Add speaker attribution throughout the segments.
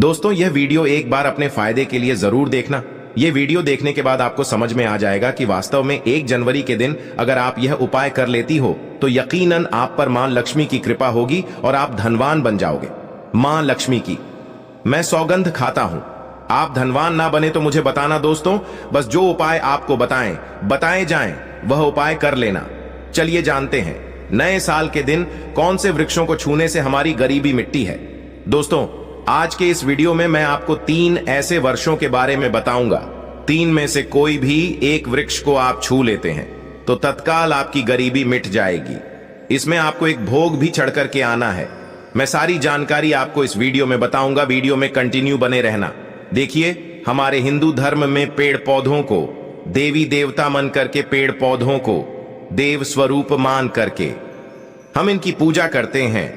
Speaker 1: दोस्तों, यह वीडियो एक बार अपने फायदे के लिए जरूर देखना। यह वीडियो देखने के बाद आपको समझ में आ जाएगा कि वास्तव में 1 जनवरी के दिन अगर आप यह उपाय कर लेती हो तो यकीनन आप पर मां लक्ष्मी की कृपा होगी और आप धनवान बन जाओगे। मां लक्ष्मी की मैं सौगंध खाता हूं। आप धनवान ना बने तो मुझे बताना दोस्तों, बस जो उपाय आपको बताए जाएं वह उपाय कर लेना। चलिए जानते हैं नए साल के दिन कौन से वृक्षों को छूने से हमारी गरीबी मिटती है। दोस्तों, आज के इस वीडियो में मैं आपको 3 ऐसे वर्षों के बारे में बताऊंगा। 3 में से कोई भी एक वृक्ष को आप छू लेते हैं तो तत्काल आपकी गरीबी मिट जाएगी। इसमें आपको एक भोग भी चढ़ करके आना है। मैं सारी जानकारी आपको इस वीडियो में बताऊंगा। वीडियो में कंटिन्यू बने रहना। देखिए, हमारे हिंदू धर्म में पेड़ पौधों को देवी देवता मन करके, पेड़ पौधों को देव स्वरूप मान करके हम इनकी पूजा करते हैं।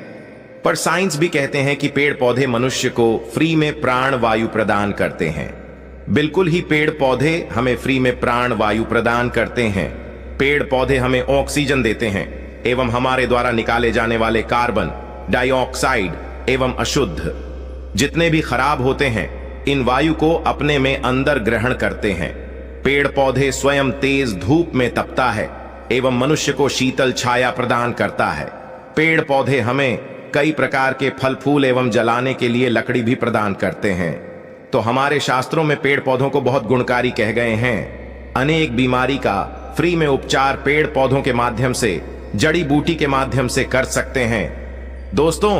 Speaker 1: पर साइंस भी कहते हैं कि पेड़ पौधे मनुष्य को फ्री में प्राण वायु प्रदान करते हैं। बिल्कुल ही पेड़ पौधे हमें फ्री में प्राण वायु प्रदान करते हैं। पेड़ पौधे हमें ऑक्सीजन देते हैं एवं हमारे द्वारा निकाले जाने वाले कार्बन डाइऑक्साइड एवं अशुद्ध जितने भी खराब होते हैं इन वायु को अपने में अंदर ग्रहण करते हैं। पेड़ पौधे स्वयं तेज धूप में तपता है एवं मनुष्य को शीतल छाया प्रदान करता है। पेड़ पौधे हमें कई प्रकार के फल फूल एवं जलाने के लिए लकड़ी भी प्रदान करते हैं। तो हमारे शास्त्रों में पेड़ पौधों को बहुत गुणकारी कह गए हैं। अनेक बीमारी का फ्री में उपचार पेड़ पौधों के माध्यम से, जड़ी बूटी के माध्यम से कर सकते हैं। दोस्तों,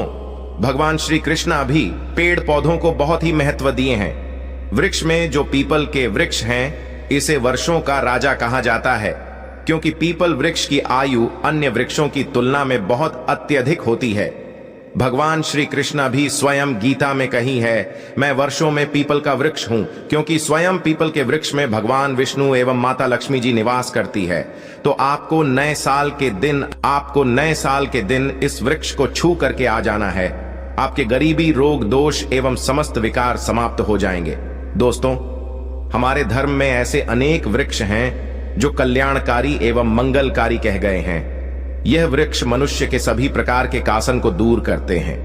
Speaker 1: भगवान श्री कृष्णा भी पेड़ पौधों को बहुत ही महत्व दिए हैं। वृक्ष में जो पीपल के वृक्ष हैं, इसे वर्षों का राजा कहा जाता है क्योंकि पीपल वृक्ष की आयु अन्य वृक्षों की तुलना में बहुत अत्यधिक होती है। भगवान श्री कृष्णा भी स्वयं गीता में कही है, मैं वर्षों में पीपल का वृक्ष हूं, क्योंकि स्वयं पीपल के वृक्ष में भगवान विष्णु एवं माता लक्ष्मी जी निवास करती है। तो आपको नए साल के दिन इस वृक्ष को छू करके आ जाना है। आपके गरीबी, रोग, दोष एवं समस्त विकार समाप्त हो जाएंगे। दोस्तों, हमारे धर्म में ऐसे अनेक वृक्ष हैं जो कल्याणकारी एवं मंगलकारी कह गए हैं। यह वृक्ष मनुष्य के सभी प्रकार के कासन को दूर करते हैं,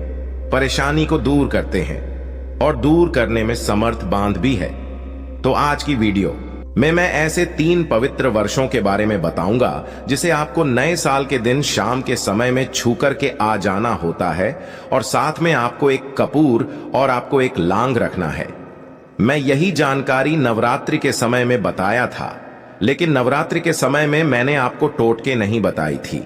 Speaker 1: परेशानी को दूर करते हैं और दूर करने में समर्थ बांध भी है। तो आज की वीडियो में मैं ऐसे 3 पवित्र वर्षों के बारे में बताऊंगा जिसे आपको नए साल के दिन शाम के समय में छू करके आ जाना होता है और साथ में आपको एक कपूर और आपको एक लांग रखना है। मैं यही जानकारी नवरात्रि के समय में बताया था, लेकिन नवरात्रि के समय में मैंने आपको टोटके नहीं बताई थी।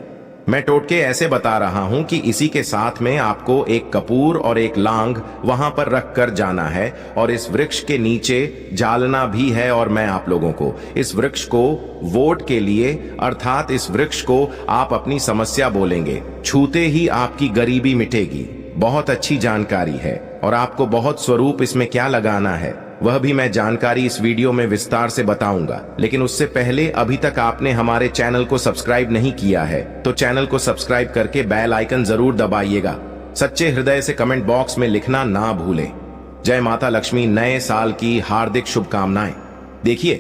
Speaker 1: मैं टोटके ऐसे बता रहा हूं कि इसी के साथ में आपको एक कपूर और एक लांग वहां पर रख कर जाना है और इस वृक्ष के नीचे जालना भी है। और मैं आप लोगों को इस वृक्ष को वोट के लिए, अर्थात इस वृक्ष को आप अपनी समस्या बोलेंगे, छूते ही आपकी गरीबी मिटेगी। बहुत अच्छी जानकारी है और आपको बहुत स्वरूप इसमें क्या लगाना है वह भी मैं जानकारी इस वीडियो में विस्तार से बताऊंगा। लेकिन उससे पहले अभी तक आपने हमारे चैनल को सब्सक्राइब नहीं किया है तो चैनल को सब्सक्राइब करके बेल आइकन जरूर दबाइएगा। सच्चे हृदय से कमेंट बॉक्स में लिखना ना भूलें। जय माता लक्ष्मी, नए साल की हार्दिक शुभकामनाएं। देखिए,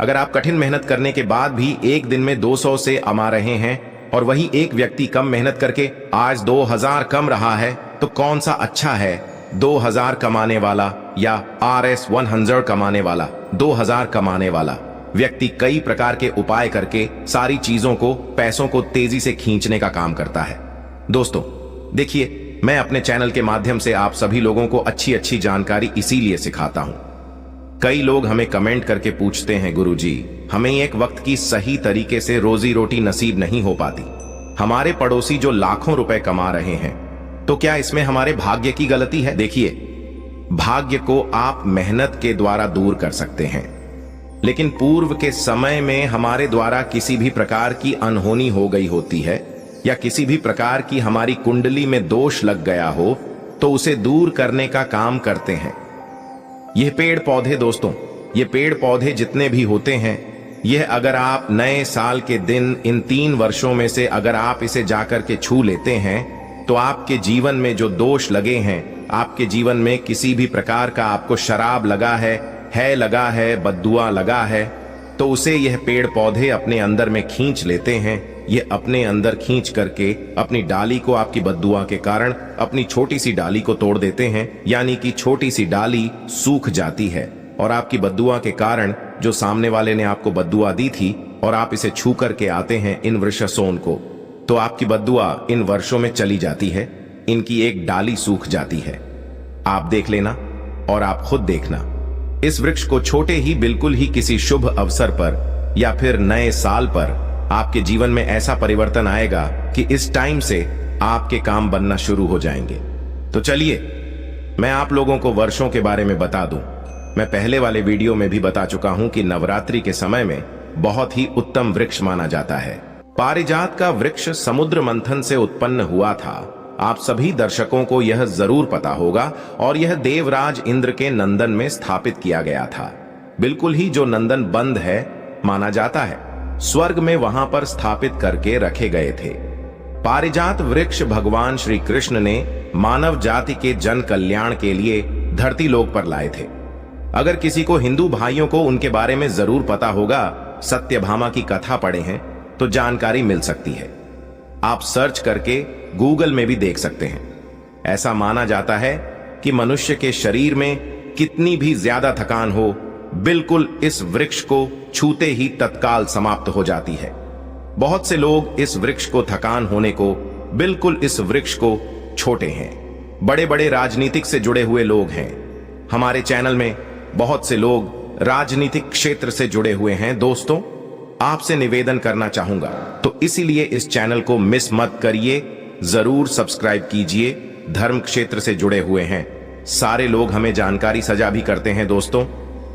Speaker 1: अगर आप कठिन मेहनत करने के बाद भी एक दिन में 200 से कमा रहे हैं और वही एक व्यक्ति कम मेहनत करके आज 2000 कम रहा है, तो कौन सा अच्छा है, 2000 कमाने वाला या RS 100 कमाने वाला? 2000 कमाने वाला व्यक्ति कई प्रकार के उपाय करके सारी चीजों को, पैसों को तेजी से खींचने का काम करता है। दोस्तों देखिए, मैं अपने चैनल के माध्यम से आप सभी लोगों को अच्छी अच्छी जानकारी इसीलिए सिखाता हूं। कई लोग हमें कमेंट करके पूछते हैं, गुरुजी हमें एक वक्त की सही तरीके से रोजी रोटी नसीब नहीं हो पाती। हमारे पड़ोसी जो लाखों रुपए कमा रहे हैं, तो क्या इसमें हमारे भाग्य की गलती है? देखिए, भाग्य को आप मेहनत के द्वारा दूर कर सकते हैं, लेकिन पूर्व के समय में हमारे द्वारा किसी भी प्रकार की अनहोनी हो गई होती है या किसी भी प्रकार की हमारी कुंडली में दोष लग गया हो तो उसे दूर करने का काम करते हैं यह पेड़ पौधे। दोस्तों, ये पेड़ पौधे जितने भी होते हैं, यह अगर आप नए साल के दिन इन 3 वर्षों में से अगर आप इसे जाकर के छू लेते हैं तो आपके जीवन में जो दोष लगे हैं, आपके जीवन में किसी भी प्रकार का आपको शराब लगा लगा है, बद्दुआ लगा है, तो उसे यह पेड़ पौधे अपने अंदर में खींच लेते हैं ये अपने अंदर खींच करके अपनी डाली को आपकी बद्दुआ के कारण अपनी छोटी सी डाली को तोड़ देते हैं, यानी कि छोटी सी डाली सूख जाती है और आपकी बद्दुआ के कारण जो सामने वाले ने आपको बद्दुआ दी थी और आप इसे छू करके आते हैं इन वृषसोन को, तो आपकी बद्दुआ इन वर्षों में चली जाती है, इनकी एक डाली सूख जाती है। आप देख लेना और आप खुद देखना, इस वृक्ष को छोटे ही बिल्कुल ही किसी शुभ अवसर पर या फिर नए साल पर आपके जीवन में ऐसा परिवर्तन आएगा कि इस टाइम से आपके काम बनना शुरू हो जाएंगे। तो चलिए मैं आप लोगों को वर्षों के बारे में बता दूं। मैं पहले वाले वीडियो में भी बता चुका हूं कि नवरात्रि के समय में बहुत ही उत्तम वृक्ष माना जाता है। पारिजात का वृक्ष समुद्र मंथन से उत्पन्न हुआ था। आप सभी दर्शकों को यह जरूर पता होगा और यह देवराज इंद्र के नंदन में स्थापित किया गया था। बिल्कुल ही जो नंदन बंद है माना जाता है, स्वर्ग में वहां पर स्थापित करके रखे गए थे। पारिजात वृक्ष भगवान श्री कृष्ण ने मानव जाति के जन कल्याण के लिए धरती लोक पर लाए थे। अगर किसी को हिंदू भाइयों को उनके बारे में जरूर पता होगा, सत्यभामा की कथा पढ़े हैं तो जानकारी मिल सकती है। आप सर्च करके गूगल में भी देख सकते हैं। ऐसा माना जाता है कि मनुष्य के शरीर में कितनी भी ज्यादा थकान हो, बिल्कुल इस वृक्ष को छूते ही तत्काल समाप्त हो जाती है। बहुत से लोग इस वृक्ष को थकान होने को बिल्कुल इस वृक्ष को छोटे हैं। बड़े बड़े राजनीतिक से जुड़े हुए लोग हैं। हमारे चैनल में बहुत से लोग राजनीतिक क्षेत्र से जुड़े हुए हैं। दोस्तों, आपसे निवेदन करना चाहूंगा तो इसीलिए इस चैनल को मिस मत करिए, जरूर सब्सक्राइब कीजिए। धर्म क्षेत्र से जुड़े हुए हैं सारे लोग हमें जानकारी सजा भी करते हैं। दोस्तों,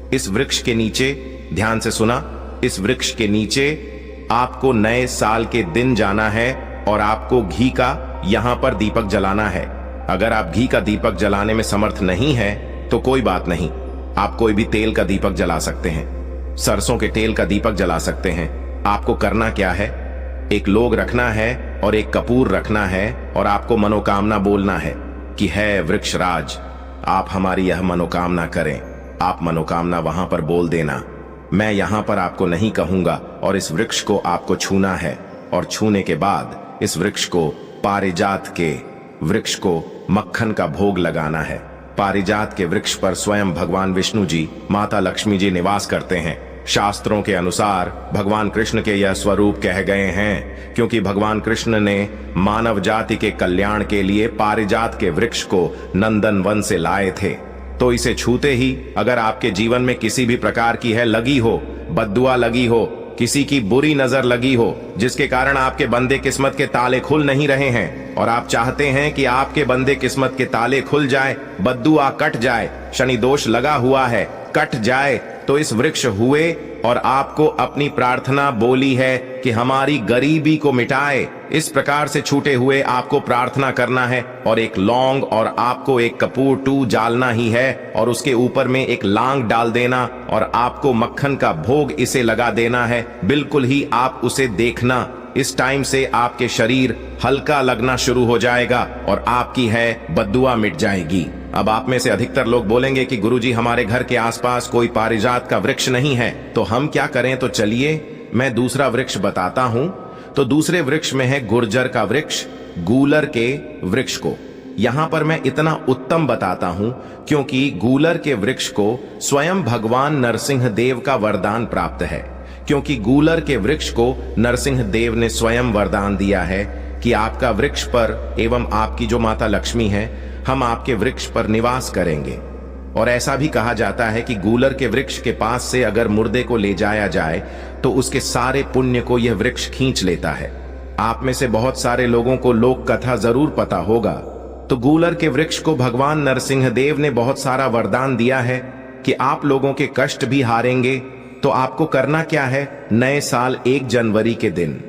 Speaker 1: इस वृक्ष के नीचे ध्यान से सुना, इस वृक्ष के नीचे आपको नए साल के दिन जाना है और आपको घी का यहां पर दीपक जलाना है। अगर आप घी का दीपक जलाने में समर्थ नहीं है तो कोई बात नहीं, आप कोई भी तेल का दीपक जला सकते हैं, सरसों के तेल का दीपक जला सकते हैं। आपको करना क्या है, एक लोग रखना है और एक कपूर रखना है और आपको मनोकामना बोलना है कि है वृक्षराज, आप हमारी यह मनोकामना करें। आप मनोकामना वहां पर बोल देना, मैं यहां पर आपको नहीं कहूंगा, और इस वृक्ष को आपको छूना है और छूने के बाद इस वृक्ष को, पारिजात के वृक्ष को मक्खन का भोग लगाना है। पारिजात के वृक्ष पर स्वयं भगवान विष्णु जी, माता लक्ष्मी जी निवास करते हैं। शास्त्रों के अनुसार भगवान कृष्ण के यह स्वरूप कह गए हैं क्योंकि भगवान कृष्ण ने मानव जाति के कल्याण के लिए पारिजात के वृक्ष को नंदन वन से लाए थे। तो इसे छूते ही अगर आपके जीवन में किसी भी प्रकार की है लगी हो, बद्दुआ लगी हो, किसी की बुरी नजर लगी हो, जिसके कारण आपके बंदे किस्मत के ताले खुल नहीं रहे हैं और आप चाहते हैं कि आपके बंदे किस्मत के ताले खुल जाए, बद्दुआ कट जाए, शनि दोष लगा हुआ है कट जाए, तो इस वृक्ष हुए और आपको अपनी प्रार्थना बोली है कि हमारी गरीबी को मिटाए। इस प्रकार से छूटे हुए आपको प्रार्थना करना है और एक लौंग और आपको एक कपूर टू डालना ही है और उसके ऊपर में एक लांग डाल देना और आपको मक्खन का भोग इसे लगा देना है। बिल्कुल ही आप उसे देखना, इस टाइम से आपके शरीर हल्का लगना शुरू हो जाएगा और आपकी है बद्दुआ मिट जाएगी। अब आप में से अधिकतर लोग बोलेंगे कि गुरुजी हमारे घर के आसपास कोई पारिजात का वृक्ष नहीं है, तो हम क्या करें? तो चलिए मैं दूसरा वृक्ष बताता हूं। तो दूसरे वृक्ष में है गुर्जर का वृक्ष, गूलर के वृक्ष को यहां पर मैं इतना उत्तम बताता हूं क्योंकि गूलर के वृक्ष को स्वयं भगवान नरसिंह देव का वरदान प्राप्त है। क्योंकि गूलर के वृक्ष को नरसिंह देव ने स्वयं वरदान दिया है कि आपका वृक्ष पर एवं आपकी जो माता लक्ष्मी है, हम आपके वृक्ष पर निवास करेंगे। और ऐसा भी कहा जाता है कि गूलर के वृक्ष के पास से अगर मुर्दे को ले जाया जाए तो उसके सारे पुण्य को यह वृक्ष खींच लेता है। आप में से बहुत सारे लोगों को लोक कथा जरूर पता होगा। तो गूलर के वृक्ष को भगवान नरसिंह देव ने बहुत सारा वरदान दिया है कि आप लोगों के कष्ट भी हारेंगे। तो आपको करना क्या है? नए साल 1 जनवरी के दिन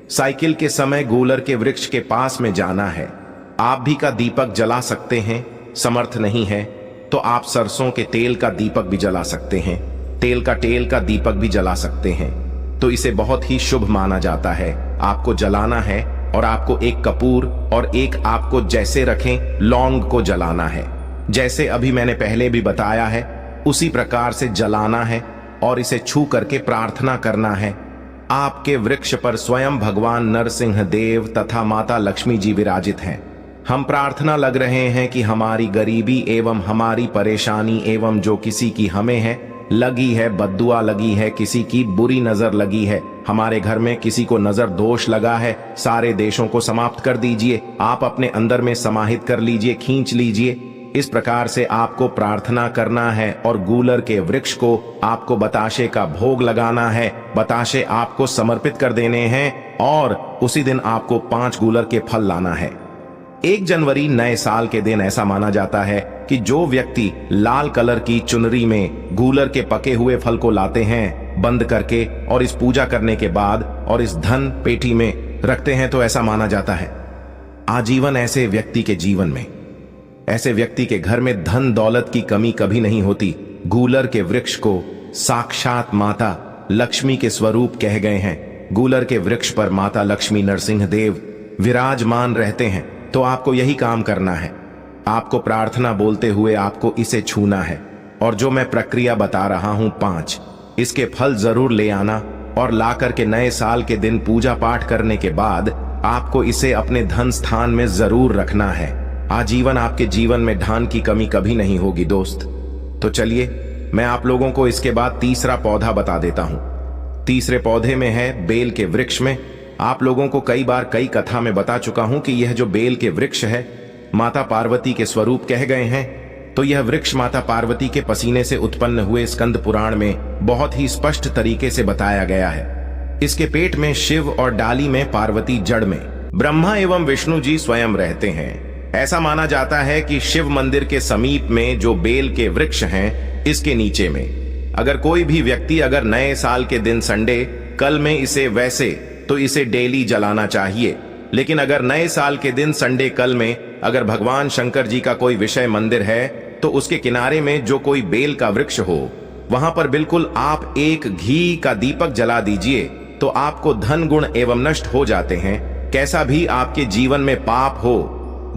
Speaker 1: साइकिल के समय गूलर के वृक्ष के पास में जाना है। आप भी का दीपक जला सकते हैं, समर्थ नहीं है तो आप सरसों के तेल का दीपक भी जला सकते हैं, तेल का दीपक भी जला सकते हैं। तो इसे बहुत ही शुभ माना जाता है। आपको जलाना है और आपको एक कपूर और एक आपको जैसे रखें लौंग को जलाना है, जैसे अभी मैंने पहले भी बताया है उसी प्रकार से जलाना है और इसे छू करके प्रार्थना करना है। आपके वृक्ष पर स्वयं भगवान नरसिंह देव तथा माता लक्ष्मी जी विराजित हैं। हम प्रार्थना लग रहे हैं कि हमारी गरीबी एवं हमारी परेशानी एवं जो किसी की हमें है लगी है, बद्दुआ लगी है, किसी की बुरी नजर लगी है, हमारे घर में किसी को नजर दोष लगा है, सारे देशों को समाप्त कर दीजिए। आप अपने अंदर में समाहित कर लीजिए, खींच लीजिए। इस प्रकार से आपको प्रार्थना करना है और गूलर के वृक्ष को आपको बताशे का भोग लगाना है। बताशे आपको समर्पित कर देने हैं और उसी दिन आपको 5 गूलर के फल लाना है। 1 जनवरी नए साल के दिन ऐसा माना जाता है कि जो व्यक्ति लाल कलर की चुनरी में गूलर के पके हुए फल को लाते हैं बंद करके और इस पूजा करने के बाद और इस धन पेटी में रखते हैं, तो ऐसा माना जाता है आजीवन ऐसे व्यक्ति के जीवन में, ऐसे व्यक्ति के घर में धन दौलत की कमी कभी नहीं होती। गूलर के वृक्ष को साक्षात माता लक्ष्मी के स्वरूप कह गए हैं। गूलर के वृक्ष पर माता लक्ष्मी नरसिंह देव विराजमान रहते हैं। तो आपको यही काम करना है। आपको प्रार्थना बोलते हुए आपको इसे छूना है और जो मैं प्रक्रिया बता रहा हूं 5, इसके फल जरूर ले आना और लाकर के नए साल के दिन पूजा पाठ करने के बाद आपको इसे अपने धन स्थान में जरूर रखना है। आजीवन आपके जीवन में धन की कमी कभी नहीं होगी दोस्त। तो चलिए मैं आप लोगों को इसके बाद तीसरा पौधा बता देता हूं। तीसरे पौधे में है बेल के वृक्ष में। आप लोगों को कई बार कई कथा में बता चुका हूं कि यह जो बेल के वृक्ष है माता पार्वती के स्वरूप कहे गए हैं। तो यह वृक्ष माता पार्वती के पसीने से उत्पन्न हुए स्कंद पुराण में बहुत ही स्पष्ट तरीके से बताया गया है। इसके पेट में शिव और डाली में पार्वती, जड़ में ब्रह्मा एवं विष्णु जी स्वयं रहते हैं। ऐसा माना जाता है कि शिव मंदिर के समीप में जो बेल के वृक्ष हैं, इसके नीचे में अगर कोई भी व्यक्ति अगर नए साल के दिन संडे कल में इसे वैसे तो इसे डेली जलाना चाहिए, लेकिन अगर नए साल के दिन संडे कल में अगर भगवान शंकर जी का कोई विषय मंदिर है तो उसके किनारे में जो कोई बेल का वृक्ष हो वहां पर बिल्कुल आप एक घी का दीपक जला दीजिए तो आपको धन गुण एवं नष्ट हो जाते हैं। कैसा भी आपके जीवन में पाप हो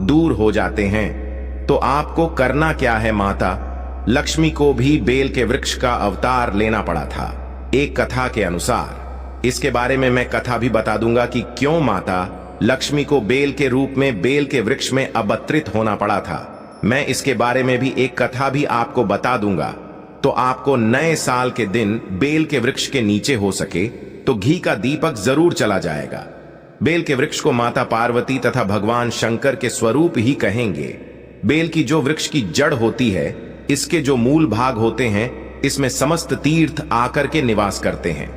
Speaker 1: दूर हो जाते हैं। तो आपको करना क्या है, माता लक्ष्मी को भी बेल के वृक्ष का अवतार लेना पड़ा था एक कथा के अनुसार। इसके बारे में मैं कथा भी बता दूंगा कि क्यों माता लक्ष्मी को बेल के रूप में बेल के वृक्ष में अवतरित होना पड़ा था। मैं इसके बारे में भी एक कथा भी आपको बता दूंगा। तो आपको नए साल के दिन बेल के वृक्ष के नीचे हो सके तो घी का दीपक जरूर चला जाएगा। बेल के वृक्ष को माता पार्वती तथा भगवान शंकर के स्वरूप ही कहेंगे। बेल की जो वृक्ष की जड़ होती है, इसके जो मूल भाग होते हैं, इसमें समस्त तीर्थ आकर के निवास करते हैं।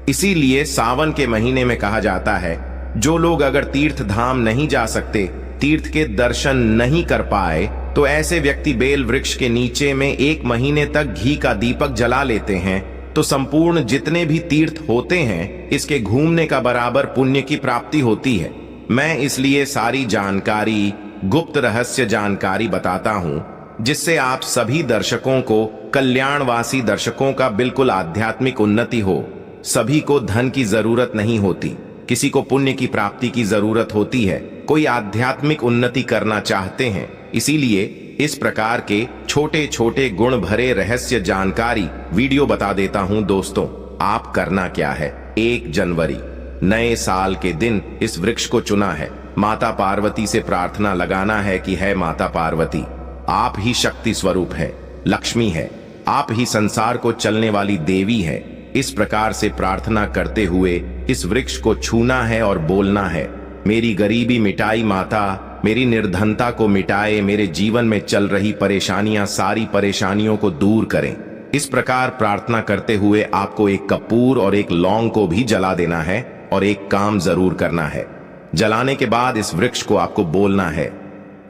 Speaker 1: इसीलिए सावन के महीने में कहा जाता है जो लोग अगर तीर्थ धाम नहीं जा सकते, तीर्थ के दर्शन नहीं कर पाए, तो ऐसे व्यक्ति बेल वृक्ष के नीचे में 1 महीने तक घी का दीपक जला लेते हैं तो संपूर्ण जितने भी तीर्थ होते हैं इसके घूमने का बराबर पुण्य की प्राप्ति होती है। मैं इसलिए सारी जानकारी, गुप्त रहस्य जानकारी बताता हूं जिससे आप सभी दर्शकों को, कल्याणवासी दर्शकों का बिल्कुल आध्यात्मिक उन्नति हो। सभी को धन की जरूरत नहीं होती, किसी को पुण्य की प्राप्ति की जरूरत होती है, कोई आध्यात्मिक उन्नति करना चाहते हैं। इसीलिए इस प्रकार के छोटे छोटे गुण भरे रहस्य जानकारी वीडियो बता देता हूं दोस्तों। आप करना क्या है, 1 जनवरी नए साल के दिन इस वृक्ष को चुना है। माता पार्वती से प्रार्थना लगाना है कि है माता पार्वती, आप ही शक्ति स्वरूप है, लक्ष्मी है, आप ही संसार को चलने वाली देवी है। इस प्रकार से प्रार्थना करते हुए इस वृक्ष को छूना है और बोलना है, मेरी गरीबी मिटाई माता, मेरी निर्धनता को मिटाए, मेरे जीवन में चल रही परेशानियां, सारी परेशानियों को दूर करें। इस प्रकार प्रार्थना करते हुए आपको एक कपूर और एक लौंग को भी जला देना है और एक काम जरूर करना है। जलाने के बाद इस वृक्ष को आपको बोलना है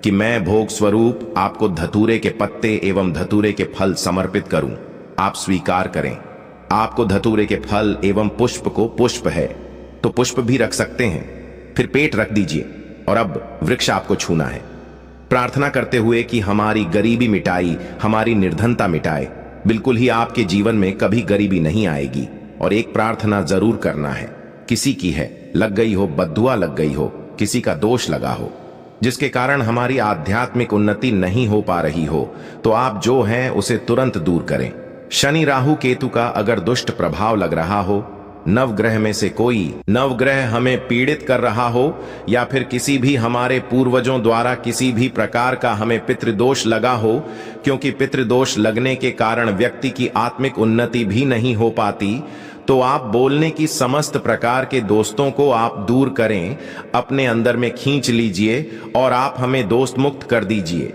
Speaker 1: कि मैं भोग स्वरूप आपको धतूरे के पत्ते एवं धतूरे के फल समर्पित करूं, आप स्वीकार करें। आपको धतूरे के फल एवं पुष्प को, पुष्प है तो पुष्प भी रख सकते हैं, फिर पेट रख दीजिए और अब वृक्ष आपको छूना है। प्रार्थना करते हुए कि हमारी गरीबी मिटाई, हमारी निर्धनता मिटाए, बिल्कुल ही आपके जीवन में कभी गरीबी नहीं आएगी। और एक प्रार्थना जरूर करना है, किसी की है लग गई हो, बद्दुआ लग गई हो, किसी का दोष लगा हो जिसके कारण हमारी आध्यात्मिक उन्नति नहीं हो पा रही हो, तो आप जो हैं उसे तुरंत दूर करें। शनि राहु केतु का अगर दुष्ट प्रभाव लग रहा हो नवग्रह में से कोई नवग्रह हमें पीड़ित कर रहा हो या फिर किसी भी हमारे पूर्वजों द्वारा किसी भी प्रकार का हमें पितृदोष लगा हो, क्योंकि पितृदोष लगने के कारण व्यक्ति की आत्मिक उन्नति भी नहीं हो पाती, तो आप बोलने की समस्त प्रकार के दोस्तों को आप दूर करें, अपने अंदर में खींच लीजिए और आप हमें दोस्त मुक्त कर दीजिए।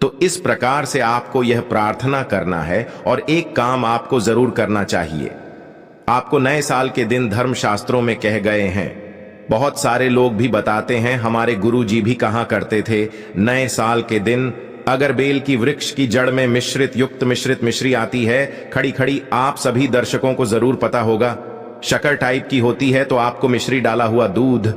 Speaker 1: तो इस प्रकार से आपको यह प्रार्थना करना है और एक काम आपको जरूर करना चाहिए। आपको नए साल के दिन धर्मशास्त्रों में कह गए हैं, बहुत सारे लोग भी बताते हैं, हमारे गुरुजी भी कहा करते थे, नए साल के दिन अगर बेल की वृक्ष की जड़ में मिश्रित मिश्री आती है, खड़ी खड़ी, आप सभी दर्शकों को जरूर पता होगा, शक्कर टाइप की होती है, तो आपको मिश्री डाला हुआ दूध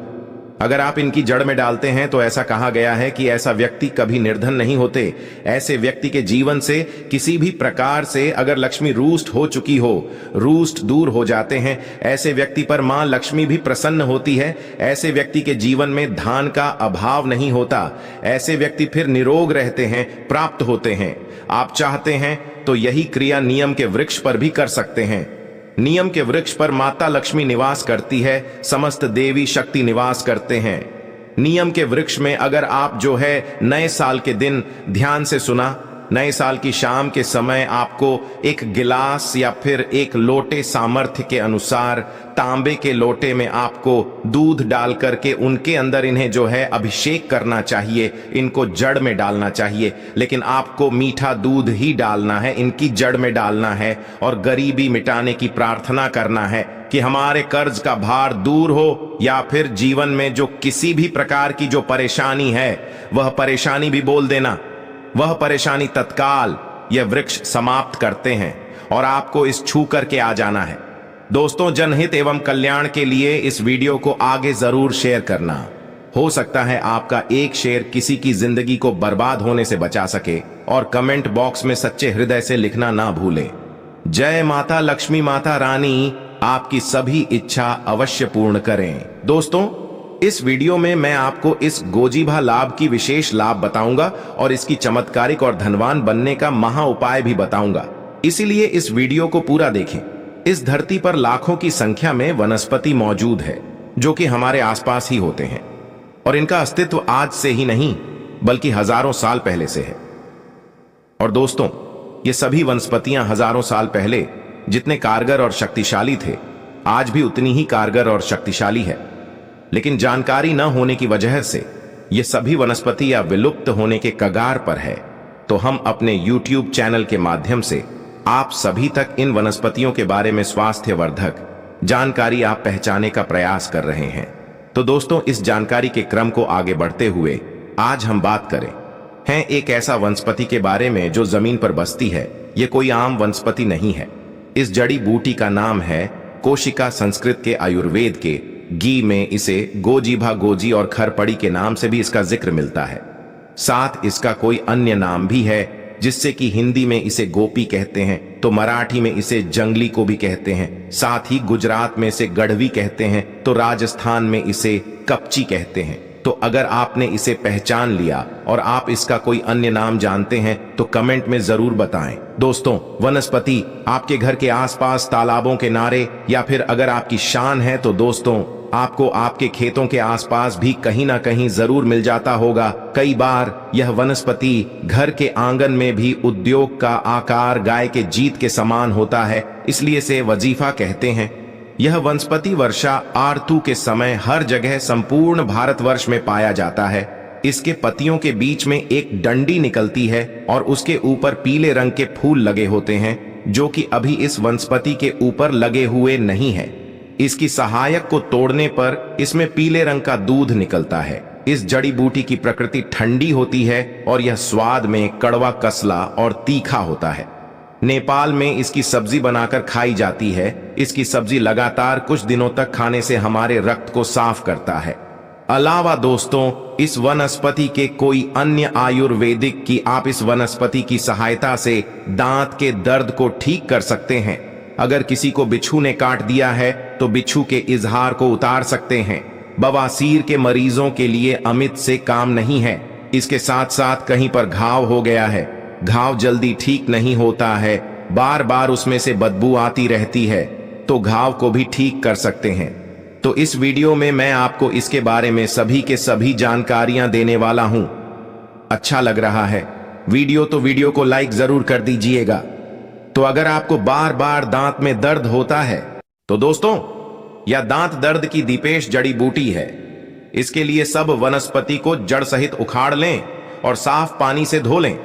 Speaker 1: अगर आप इनकी जड़ में डालते हैं तो ऐसा कहा गया है कि ऐसा व्यक्ति कभी निर्धन नहीं होते। ऐसे व्यक्ति के जीवन से किसी भी प्रकार से अगर लक्ष्मी रूष्ट हो चुकी हो, रूष्ट दूर हो जाते हैं। ऐसे व्यक्ति पर मां लक्ष्मी भी प्रसन्न होती है। ऐसे व्यक्ति के जीवन में धान का अभाव नहीं होता। ऐसे व्यक्ति फिर निरोग रहते हैं, प्राप्त होते हैं। आप चाहते हैं तो यही क्रिया नियम के वृक्ष पर भी कर सकते हैं। नियम के वृक्ष पर माता लक्ष्मी निवास करती है, समस्त देवी शक्ति निवास करते हैं। नियम के वृक्ष में अगर आप जो है नए साल के दिन ध्यान से सुना, नए साल की शाम के समय आपको एक गिलास या फिर एक लोटे सामर्थ्य के अनुसार तांबे के लोटे में आपको दूध डाल करके उनके अंदर इन्हें जो है अभिषेक करना चाहिए, इनको जड़ में डालना चाहिए। लेकिन आपको मीठा दूध ही डालना है, इनकी जड़ में डालना है और गरीबी मिटाने की प्रार्थना करना है कि हमारे कर्ज का भार दूर हो, या फिर जीवन में जो किसी भी प्रकार की जो परेशानी है वह परेशानी भी बोल देना। वह परेशानी तत्काल यह वृक्ष समाप्त करते हैं और आपको इस छू करके आ जाना है। दोस्तों, जनहित एवं कल्याण के लिए इस वीडियो को आगे जरूर शेयर करना। हो सकता है आपका एक शेयर किसी की जिंदगी को बर्बाद होने से बचा सके। और कमेंट बॉक्स में सच्चे हृदय से लिखना ना भूलें। जय माता लक्ष्मी, माता रानी आपकी सभी इच्छा अवश्य पूर्ण करें। दोस्तों, इस वीडियो में मैं आपको इस गोजीभा लाभ की विशेष लाभ बताऊंगा और इसकी चमत्कारिक और धनवान बनने का महा उपाय भी बताऊंगा। इसीलिए इस वीडियो को पूरा देखें। इस धरती पर लाखों की संख्या में वनस्पति मौजूद है जो कि हमारे आसपास ही होते हैं और इनका अस्तित्व आज से ही नहीं बल्कि हजारों साल पहले से है। और दोस्तों, ये सभी वनस्पतियां हजारों साल पहले जितने कारगर और शक्तिशाली थे, आज भी उतनी ही कारगर और शक्तिशाली है। लेकिन जानकारी न होने की वजह से ये सभी वनस्पतियां विलुप्त होने के कगार पर है। तो हम अपने YouTube चैनल के माध्यम से आप सभी तक इन वनस्पतियों के बारे में स्वास्थ्यवर्धक जानकारी आप पहचाने का प्रयास कर रहे हैं। तो दोस्तों, इस जानकारी के क्रम को आगे बढ़ते हुए आज हम बात करें हैं एक ऐसा वनस्पति के बारे में जो जमीन पर बसती है। ये कोई आम वनस्पति नहीं है। इस जड़ी बूटी का नाम है कोशिका। संस्कृत के आयुर्वेद के गी में इसे गोजीभा, गोजी और खरपड़ी के नाम से भी इसका जिक्र मिलता है। साथ इसका कोई अन्य नाम भी है, जिससे कि हिंदी में इसे गोपी कहते हैं, तो मराठी में इसे जंगली को भी कहते हैं। साथ ही गुजरात में इसे गढ़वी कहते हैं, तो राजस्थान में इसे कपची कहते हैं। तो अगर आपने इसे पहचान लिया और आप इसका कोई अन्य नाम जानते हैं तो कमेंट में जरूर बताएं। दोस्तों, वनस्पति आपके घर के आसपास तालाबों के नारे या फिर अगर आपकी शान है तो दोस्तों आपको आपके खेतों के आसपास भी कहीं ना कहीं जरूर मिल जाता होगा। कई बार यह वनस्पति घर के आंगन में भी उद्योग का आकार गाय के जीत के समान होता है, इसलिए इसे वजीफा कहते हैं। यह वनस्पति वर्षा आरतु के समय हर जगह संपूर्ण भारतवर्ष में पाया जाता है। इसके पत्तियों के बीच में एक डंडी निकलती है और उसके ऊपर पीले रंग के फूल लगे होते हैं, जो कि अभी इस वनस्पति के ऊपर लगे हुए नहीं है। इसकी सहायक को तोड़ने पर इसमें पीले रंग का दूध निकलता है। इस जड़ी बूटी की प्रकृति ठंडी होती है और यह स्वाद में कड़वा, कसला और तीखा होता है। नेपाल में इसकी सब्जी बनाकर खाई जाती है। इसकी सब्जी लगातार कुछ दिनों तक खाने से हमारे रक्त को साफ करता है। अलावा दोस्तों, इस वनस्पति के कोई अन्य आयुर्वेदिक की आप इस वनस्पति की सहायता से दांत के दर्द को ठीक कर सकते हैं। अगर किसी को बिच्छू ने काट दिया है तो बिच्छू के इजहार को उतार सकते हैं। बवासीर के मरीजों के लिए अमित से काम नहीं है। इसके साथ साथ कहीं पर घाव हो गया है, घाव जल्दी ठीक नहीं होता है, बार बार उसमें से बदबू आती रहती है, तो घाव को भी ठीक कर सकते हैं। तो इस वीडियो में मैं आपको इसके बारे में सभी के सभी जानकारियां देने वाला हूं। अच्छा लग रहा है वीडियो तो वीडियो को लाइक जरूर कर दीजिएगा। तो अगर आपको बार बार दांत में दर्द होता है तो दोस्तों यह दांत दर्द की दीपेश जड़ी बूटी है। इसके लिए सब वनस्पति को जड़ सहित उखाड़ लें और साफ पानी से धो लें।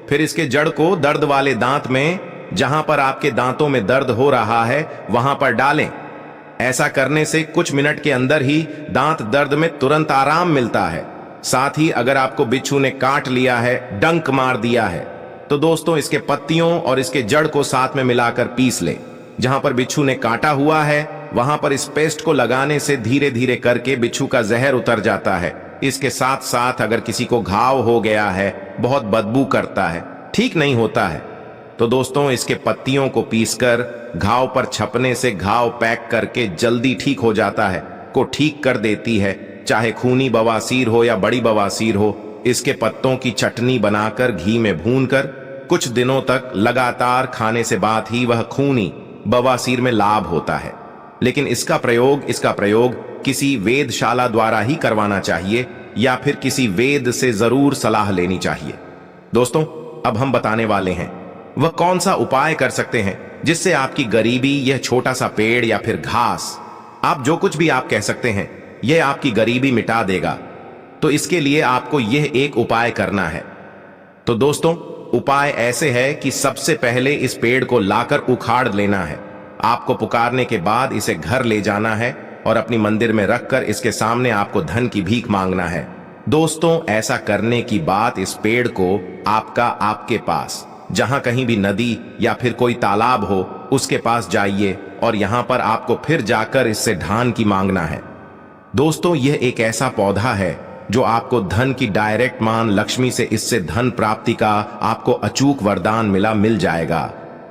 Speaker 1: फिर इसके जड़ को दर्द वाले दांत में, जहां पर आपके दांतों में दर्द हो रहा है, वहां पर डालें। ऐसा करने से कुछ मिनट के अंदर ही दांत दर्द में तुरंत आराम मिलता है। साथ ही अगर आपको बिच्छू ने काट लिया है, डंक मार दिया है, तो दोस्तों इसके पत्तियों और इसके जड़ को साथ में मिलाकर पीस लें। जहां पर बिच्छू ने काटा हुआ है वहां पर इस पेस्ट को लगाने से धीरे धीरे करके बिच्छू का जहर उतर जाता है। इसके साथ साथ अगर किसी को घाव हो गया है, बहुत बदबू करता है, ठीक नहीं होता है, तो दोस्तों इसके पत्तियों को पीसकर घाव पर छपने से घाव पैक करके जल्दी ठीक हो जाता है, को ठीक कर देती है। चाहे खूनी बवासीर हो या बड़ी बवासीर हो, इसके पत्तों की चटनी बनाकर घी में भूनकर कुछ दिनों तक लगातार खाने से बाद ही वह खूनी बवासीर में लाभ होता है। लेकिन इसका प्रयोग किसी वेदशाला द्वारा ही करवाना चाहिए या फिर किसी वेद से जरूर सलाह लेनी चाहिए। दोस्तों अब हम बताने वाले हैं वह कौन सा उपाय कर सकते हैं जिससे आपकी गरीबी, यह छोटा सा पेड़ या फिर घास, आप जो कुछ भी आप कह सकते हैं, यह आपकी गरीबी मिटा देगा। तो इसके लिए आपको यह एक उपाय करना है। तो दोस्तों उपाय ऐसे है कि सबसे पहले इस पेड़ को लाकर उखाड़ लेना है। आपको पुकारने के बाद इसे घर ले जाना है और अपनी मंदिर में रखकर इसके सामने आपको धन की भीख मांगना है। दोस्तों ऐसा करने की बात इस पेड़ को आपके पास जहां कहीं भी नदी या फिर कोई तालाब हो उसके पास जाइए और यहां पर आपको फिर जाकर इससे धान की मांगना है। दोस्तों यह एक ऐसा पौधा है जो आपको धन की डायरेक्ट मान, लक्ष्मी से इससे धन प्राप्ति का आपको अचूक वरदान मिल जाएगा।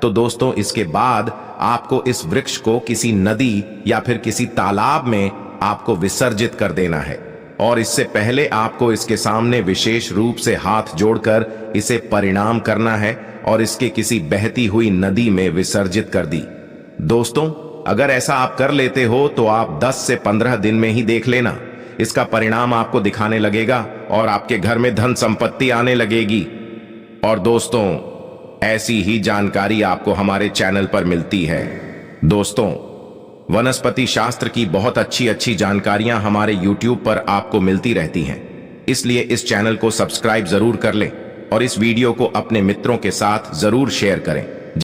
Speaker 1: तो दोस्तों इसके बाद आपको इस वृक्ष को किसी नदी या फिर किसी तालाब में आपको विसर्जित कर देना है और इससे पहले आपको इसके सामने विशेष रूप से हाथ जोड़कर इसे परिणाम करना है और इसके किसी बहती हुई नदी में विसर्जित कर दी। दोस्तों अगर ऐसा आप कर लेते हो तो आप 10 से 15 दिन में ही देख लेना, इसका परिणाम आपको दिखाने लगेगा और आपके घर में धन संपत्ति आने लगेगी। और दोस्तों ऐसी ही जानकारी आपको हमारे चैनल पर मिलती है। दोस्तों वनस्पति शास्त्र की बहुत अच्छी जानकारियां हमारे YouTube पर आपको मिलती रहती हैं, इसलिए इस चैनल को सब्सक्राइब जरूर कर लें और इस वीडियो को अपने मित्रों के साथ जरूर शेयर करें।